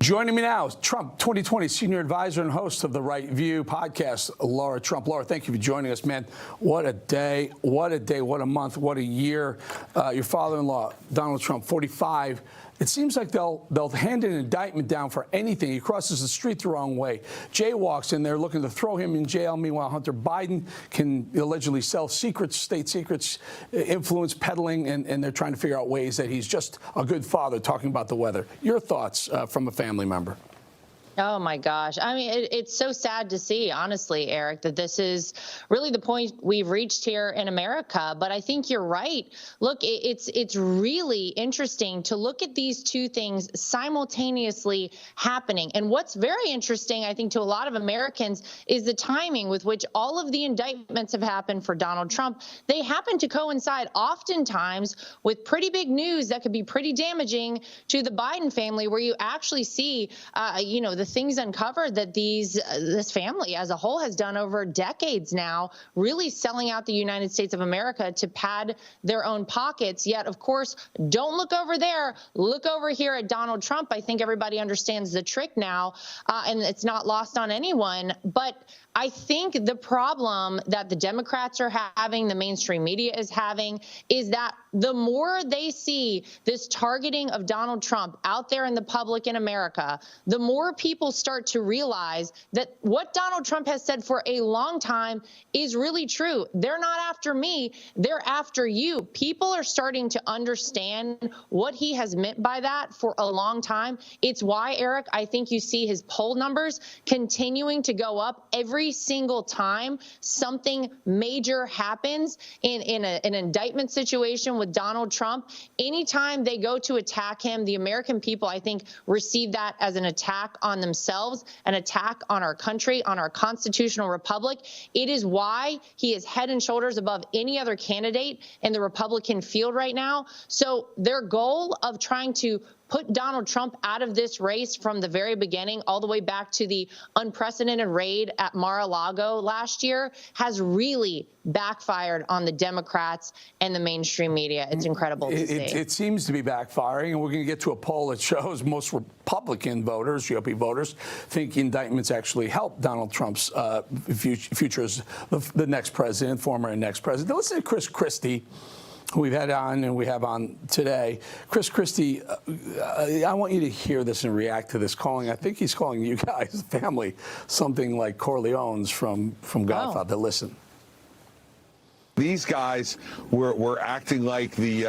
Joining me now is Trump 2020 senior advisor and host of the Right View podcast, Lara Trump. Lara, thank you for joining us, man. What a day, what a month, what a year. Your father-in-law, Donald Trump, 45. It seems like they'll hand an indictment down for anything. He crosses the street the wrong way, jaywalks, and they're looking to throw him in jail. Meanwhile, Hunter Biden can allegedly sell secrets, state secrets, influence peddling, and they're trying to figure out ways that he's just a good father talking about the weather. Your thoughts from a family member? Oh, my gosh. I mean, it's so sad to see, honestly, Eric, that this is really the point we've reached here in America. But I think you're right. Look, it's really interesting to look at these two things simultaneously happening. And what's very interesting, I think, to a lot of Americans is the timing with which all of the indictments have happened for Donald Trump. They happen to coincide oftentimes with pretty big news that could be pretty damaging to the Biden family, where you actually see, the things uncovered that this family as a whole has done over decades now, really selling out the United States of America to pad their own pockets. Yet, of course, don't look over there. Look over here at Donald Trump. I think everybody understands the trick now, and it's not lost on anyone. But I think the problem that the Democrats are having, the mainstream media is having, is that the more they see this targeting of Donald Trump out there in the public in America, the more people start to realize that what Donald Trump has said for a long time is really true. They're not after me, they're after you. People are starting to understand what he has meant by that for a long time. It's why, Eric, I think you see his poll numbers continuing to go up every single time something major happens in an indictment situation with Donald Trump. Anytime they go to attack him, the American people, I think, receive that as an attack on themselves, an attack on our country, on our constitutional republic. It is why he is head and shoulders above any other candidate in the Republican field right now. So their goal of trying to put Donald Trump out of this race from the very beginning, all the way back to the unprecedented raid at Mar-a-Lago last year, has really backfired on the Democrats and the mainstream media. It's incredible to see. It seems to be backfiring, and we're going to get to a poll that shows most Republican voters, GOP voters, think indictments actually help Donald Trump's future as the next president, former and next president. Listen to Christie, who we've had on and we have on today. Christie, I want you to hear this and react to this calling. I think he's calling you guys, family, something like Corleones from Godfather. Oh. Listen. These guys were acting like the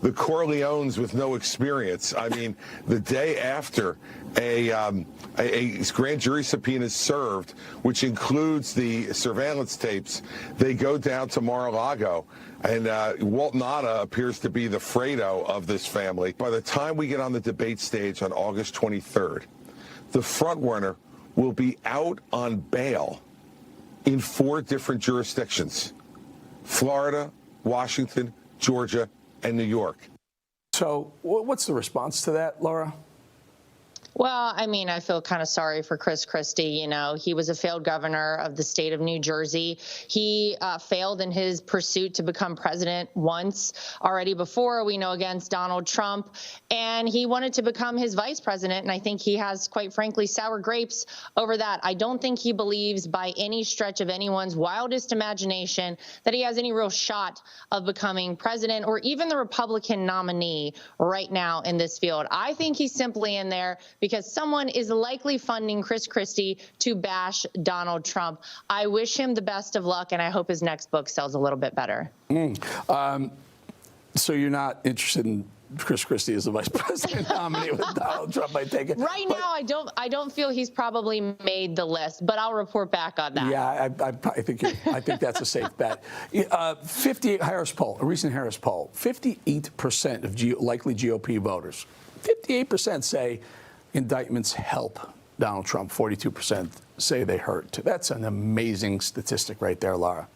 Corleones with no experience. I mean, the day after a grand jury subpoena is served, which includes the surveillance tapes, they go down to Mar-a-Lago. And Walt Nada appears to be the Fredo of this family. By the time we get on the debate stage on August 23rd, the frontrunner will be out on bail in 4 different jurisdictions: Florida, Washington, Georgia, and New York. So what's the response to that, Laura? Well, I mean, I feel kind of sorry for Christie. You know, he was a failed governor of the state of New Jersey. He failed in his pursuit to become president once already before, we know, against Donald Trump. And he wanted to become his vice president. And I think he has, quite frankly, sour grapes over that. I don't think he believes by any stretch of anyone's wildest imagination that he has any real shot of becoming president or even the Republican nominee right now in this field. I think he's simply in there because someone is likely funding Christie to bash Donald Trump. I wish him the best of luck, and I hope his next book sells a little bit better. So you're not interested in Christie as the vice president nominee with Donald Trump, I take it? Right now, I don't feel he's probably made the list, but I'll report back on that. Yeah, I think that's a safe bet. 58 Harris poll, a recent Harris poll, 58% of likely GOP voters, 58% say indictments help Donald Trump. 42% say they hurt. That's an amazing statistic right there, Lara.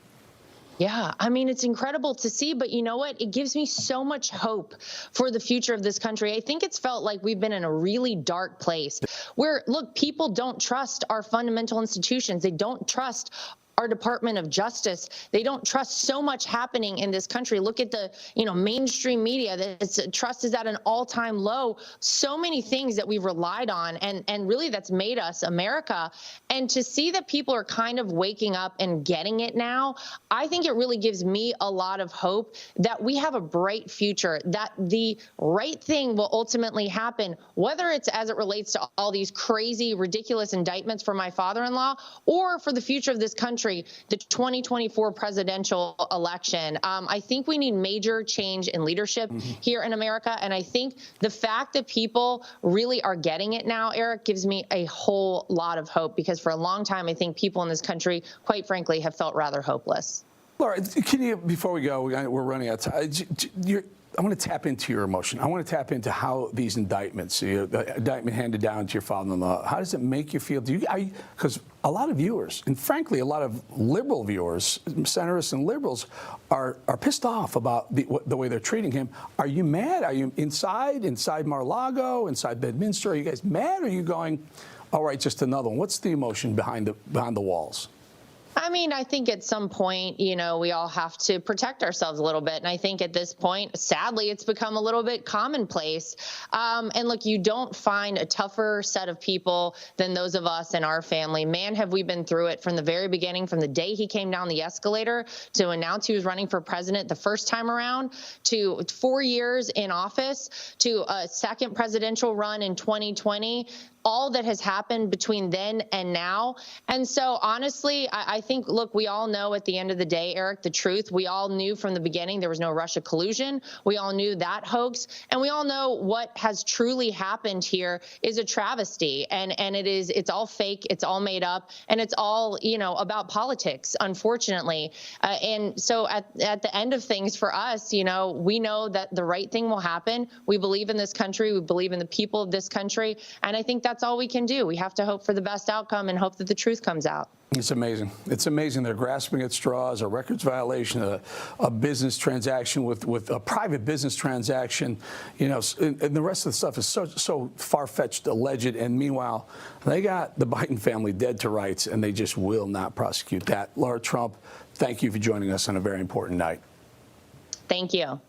Yeah, I mean, it's incredible to see, but you know what? It gives me so much hope for the future of this country. I think it's felt like we've been in a really dark place where, look, people don't trust our fundamental institutions. They don't trust our Department of Justice. They don't trust so much happening in this country. Look at the, mainstream media. Trust is at an all-time low. So many things that we've relied on, and really that's made us America. And to see that people are kind of waking up and getting it now, I think it really gives me a lot of hope that we have a bright future, that the right thing will ultimately happen, whether it's as it relates to all these crazy, ridiculous indictments for my father-in-law or for the future of this country, the 2024 presidential election. I think we need major change in leadership here in America. And I think the fact that people really are getting it now, Eric, gives me a whole lot of hope, because for a long time, I think people in this country, quite frankly, have felt rather hopeless. Laura, can you, before we go, we're running out of time. I want to tap into your emotion. I want to tap into how these indictments, the indictment handed down to your father-in-law, how does it make you feel? Because a lot of viewers, and frankly, a lot of liberal viewers, centrists and liberals, are pissed off about the way they're treating him. Are you mad? Are you inside Mar-a-Lago, inside Bedminster? Are you guys mad? Or are you going, all right, just another one? What's the emotion behind the walls? I mean, I think at some point, we all have to protect ourselves a little bit. And I think at this point, sadly, it's become a little bit commonplace. And look, you don't find a tougher set of people than those of us in our family. Man, have we been through it from the very beginning, from the day he came down the escalator to announce he was running for president the first time around, to 4 years in office, to a second presidential run in 2020. All that has happened between then and now. And so honestly, I think, look, we all know at the end of the day, Eric, the truth. We all knew from the beginning there was no Russia collusion. We all knew that hoax. And we all know what has truly happened here is a travesty. And it's all fake. It's all made up. And it's all, about politics, unfortunately. And so at the end of things for us, we know that the right thing will happen. We believe in this country. We believe in the people of this country. And I think that's all we can do. We have to hope for the best outcome and hope that the truth comes out. It's amazing. It's amazing. They're grasping at straws, a records violation, a business transaction with a private business transaction, and the rest of the stuff is so far-fetched, alleged, and meanwhile, they got the Biden family dead to rights, and they just will not prosecute that. Lara Trump, thank you for joining us on a very important night. Thank you.